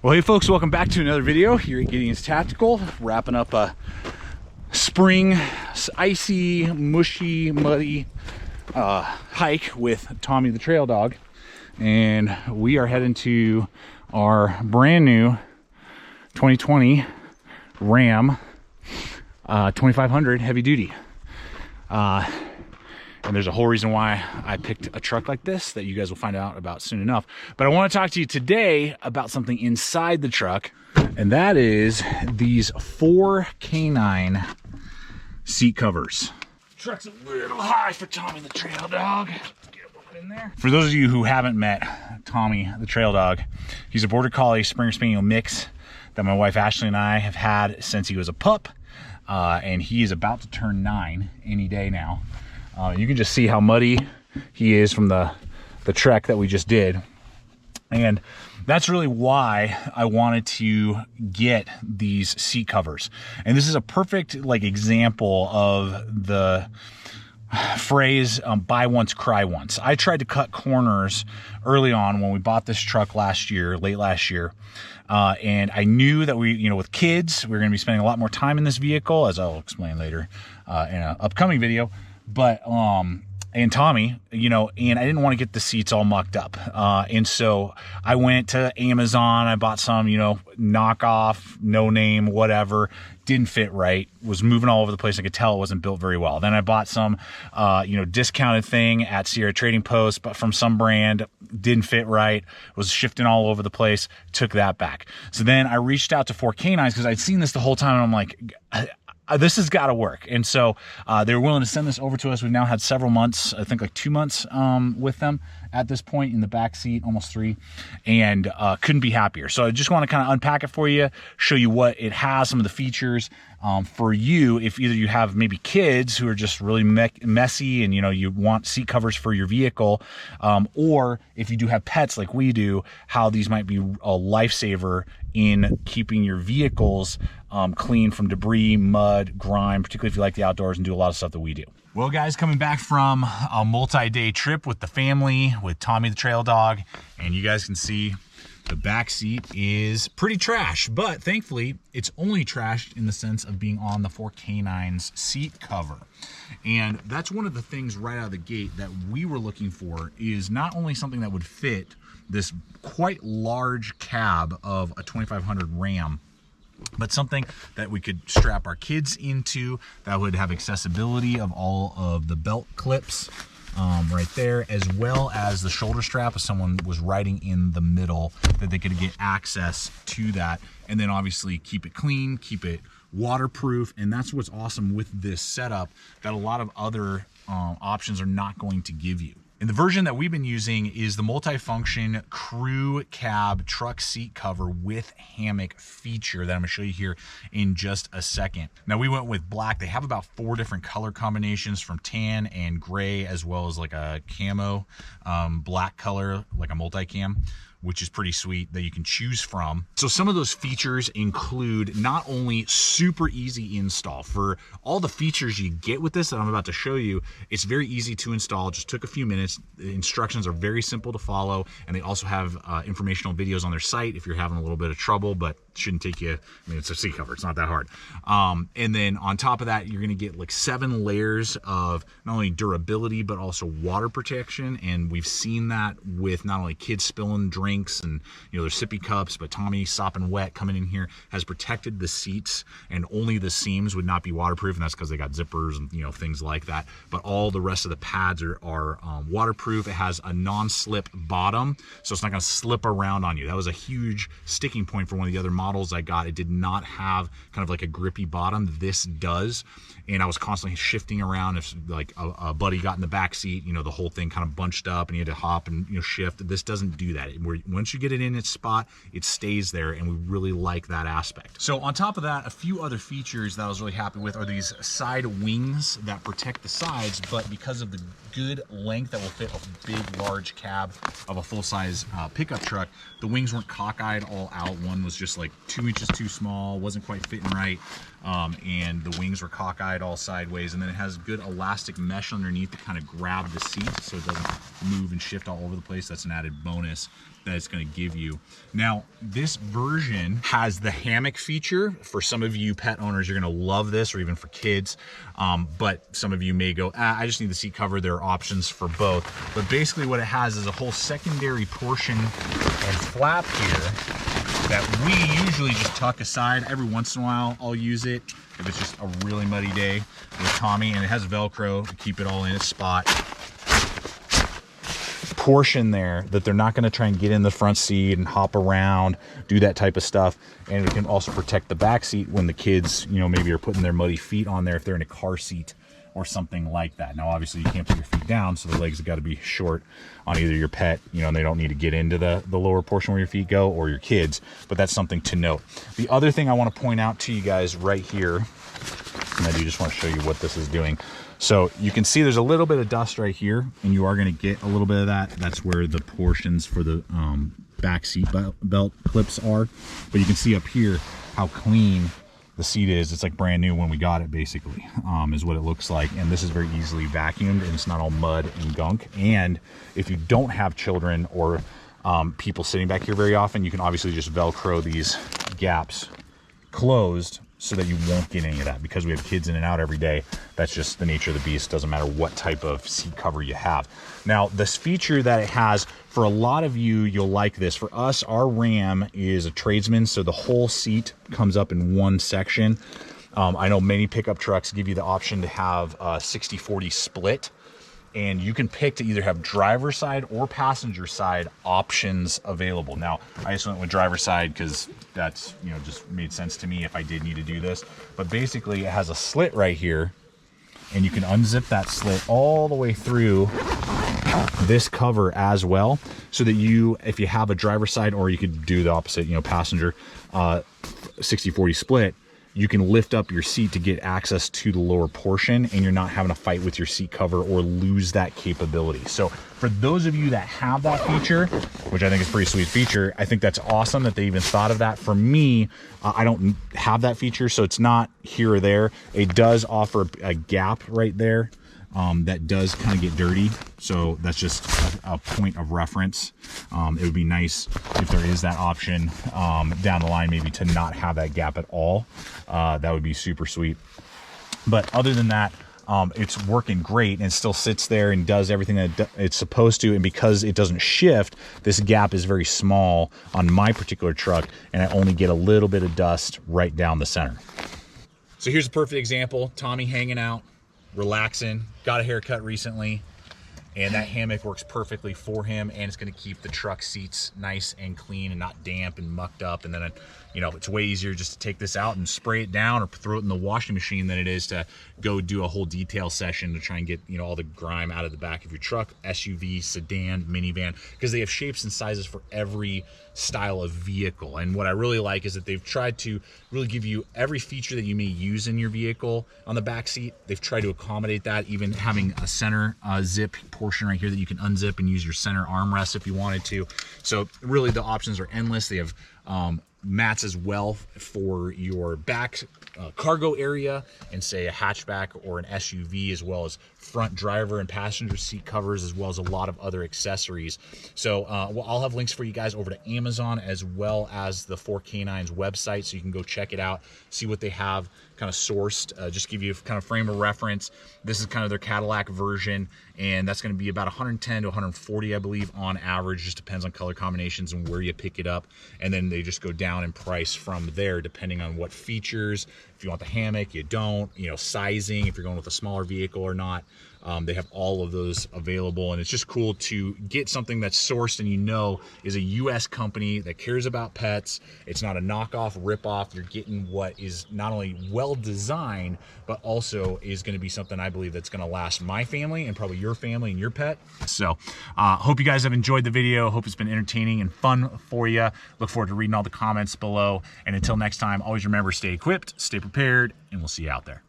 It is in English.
Well, hey folks, welcome back to another video here at Gideonstactical. Wrapping up a spring, icy, mushy, muddy hike with Tommy the trail dog. And we are heading to our brand new 2020 Ram 2500 heavy duty. And there's a whole reason why I picked a truck like this that you guys will find out about soon enough. But I want to talk to you today about something inside the truck, and that is these 4K9 seat covers. Truck's a little high for Tommy the trail dog. Get him in there. For those of you who haven't met Tommy the trail dog, he's a Border Collie Springer Spaniel mix that my wife Ashley and I have had since he was a pup, and he is about to turn 9 any day now. You can just see how muddy he is from the trek that we just did. And that's really why I wanted to get these seat covers. And this is a perfect example of the phrase, buy once, cry once. I tried to cut corners early on when we bought this truck late last year. And I knew that with kids, we were going to be spending a lot more time in this vehicle, as I'll explain later in an upcoming video. But and Tommy, and I didn't want to get the seats all mucked up, and so I went to Amazon. I bought some knockoff, no name, whatever. Didn't fit right, was moving all over the place. I could tell it wasn't built very well. Then I bought some discounted thing at Sierra Trading Post, but from some brand, didn't fit right, was shifting all over the place. Took that back. So then I reached out to 4Knines because I'd seen this the whole time, and I'm like, this has got to work. And so they were willing to send this over to us. We've now had several months, I think 2 months with them at this point, in the back seat, almost 3, and couldn't be happier. So I just want to kind of unpack it for you, show you what it has, some of the features for you if either you have maybe kids who are just really messy and you want seat covers for your vehicle, or if you do have pets like we do, how these might be a lifesaver in keeping your vehicles clean from debris, mud, grime, particularly if you like the outdoors and do a lot of stuff that we do. Well, guys, coming back from a multi-day trip with the family, with Tommy the trail dog, and you guys can see the back seat is pretty trash, but thankfully it's only trashed in the sense of being on the 4K9's seat cover. And that's one of the things right out of the gate that we were looking for, is not only something that would fit this quite large cab of a 2500 Ram, but something that we could strap our kids into, that would have accessibility of all of the belt clips right there, as well as the shoulder strap if someone was riding in the middle, that they could get access to that, and then obviously keep it clean, keep it waterproof. And that's what's awesome with this setup that a lot of other options are not going to give you. And the version that we've been using is the multifunction crew cab truck seat cover with hammock feature that I'm gonna show you here in just a second. Now, we went with black. They have about 4 different color combinations, from tan and gray, as well as like a camo black color, like a multicam, which is pretty sweet, that you can choose from. So some of those features include not only super easy install. For all the features you get with this that I'm about to show you, it's very easy to install. It just took a few minutes. The instructions are very simple to follow, and they also have informational videos on their site if you're having a little bit of trouble, but it shouldn't take you, it's a seat cover, it's not that hard. And then on top of that, you're gonna get 7 layers of not only durability, but also water protection. And we've seen that with not only kids spilling drinks and their sippy cups, but Tommy sopping wet coming in here has protected the seats, and only the seams would not be waterproof, and that's because they got zippers and things like that. But all the rest of the pads are waterproof. It has a non-slip bottom, so it's not going to slip around on you. That was a huge sticking point for one of the other models I got. It did not have kind of like a grippy bottom. This does, and I was constantly shifting around. If a buddy got in the back seat, the whole thing kind of bunched up and you had to hop and shift. This doesn't do that. Once you get it in its spot, it stays there, and we really like that aspect. So on top of that, a few other features that I was really happy with are these side wings that protect the sides, but because of the good length that will fit a big, large cab of a full-size pickup truck, the wings weren't cockeyed all out. One was just 2 inches too small, wasn't quite fitting right, and the wings were cockeyed all sideways. And then it has good elastic mesh underneath to kind of grab the seat so it doesn't move and shift all over the place. That's an added bonus that it's going to give you. Now, this version has the hammock feature. For some of you pet owners, you're going to love this, or even for kids. But some of you may go, I just need the seat cover. There are options for both. But basically what it has is a whole secondary portion and flap here that we usually just tuck aside. Every once in a while, I'll use it if it's just a really muddy day with Tommy, and it has Velcro to keep it all in its spot. Portion there that they're not going to try and get in the front seat and hop around, do that type of stuff. And it can also protect the back seat when the kids, you know, maybe are putting their muddy feet on there if they're in a car seat or something like that. Now, obviously, you can't put your feet down, so the legs have got to be short on either your pet, you know, and they don't need to get into the lower portion where your feet go, or your kids, but that's something to note. The other thing I want to point out to you guys right here, and I do just want to show you what this is doing. So you can see there's a little bit of dust right here, and you are going to get a little bit of that. That's where the portions for the back seat belt clips are. But you can see up here how clean the seat is. It's like brand new when we got it, basically, is what it looks like. And this is very easily vacuumed, and it's not all mud and gunk. And if you don't have children or people sitting back here very often, you can obviously just Velcro these gaps closed so that you won't get any of that, because we have kids in and out every day. That's just the nature of the beast. Doesn't matter what type of seat cover you have. Now, this feature that it has, for a lot of you, you'll like this. For us, our Ram is a tradesman, so the whole seat comes up in one section. I know many pickup trucks give you the option to have a 60-40 split, and you can pick to either have driver side or passenger side options available. Now, I just went with driver side because that's, you know, just made sense to me if I did need to do this. But basically, it has a slit right here, and you can unzip that slit all the way through this cover as well, so that you, if you have a driver side, or you could do the opposite, you know, passenger 60-40 split, you can lift up your seat to get access to the lower portion, and you're not having to fight with your seat cover or lose that capability. So for those of you that have that feature, which I think is a pretty sweet feature, I think that's awesome that they even thought of that. For me, I don't have that feature, so it's not here or there. It does offer a gap right there that does kind of get dirty, so that's just a point of reference. It would be nice if there is that option down the line, maybe to not have that gap at all. That would be super sweet. But other than that, it's working great, and it still sits there and does everything that it's supposed to. And because it doesn't shift, this gap is very small on my particular truck, and I only get a little bit of dust right down the center. So here's a perfect example. Tommy hanging out, relaxing, got a haircut recently, and that hammock works perfectly for him, and it's going to keep the truck seats nice and clean and not damp and mucked up. And then, you know, it's way easier just to take this out and spray it down or throw it in the washing machine than it is to go do a whole detail session to try and get, you know, all the grime out of the back of your truck, SUV, sedan, minivan, because they have shapes and sizes for every style of vehicle. And what I really like is that they've tried to really give you every feature that you may use in your vehicle on the back seat. They've tried to accommodate that, even having a center zip portion right here that you can unzip and use your center armrest if you wanted to. So really the options are endless. They have mats as well for your back cargo area and say a hatchback or an SUV, as well as front driver and passenger seat covers, as well as a lot of other accessories. So well, I'll have links for you guys over to Amazon as well as the 4Knines website, so you can go check it out, see what they have kind of sourced, just give you a kind of frame of reference. This is kind of their Cadillac version, and that's going to be about 110 to 140, I believe, on average. Just depends on color combinations and where you pick it up, and then they just go down in price from there depending on what features. If you want the hammock, you don't, you know, sizing, if you're going with a smaller vehicle or not. They have all of those available, and it's just cool to get something that's sourced and you know is a US company that cares about pets. It's not a knockoff, rip-off. You're getting what is not only well designed, but also is going to be something I believe that's going to last my family and probably your family and your pet. So hope you guys have enjoyed the video. Hope it's been entertaining and fun for you. Look forward to reading all the comments below, and until next time, always remember, stay equipped, stay prepared, and we'll see you out there.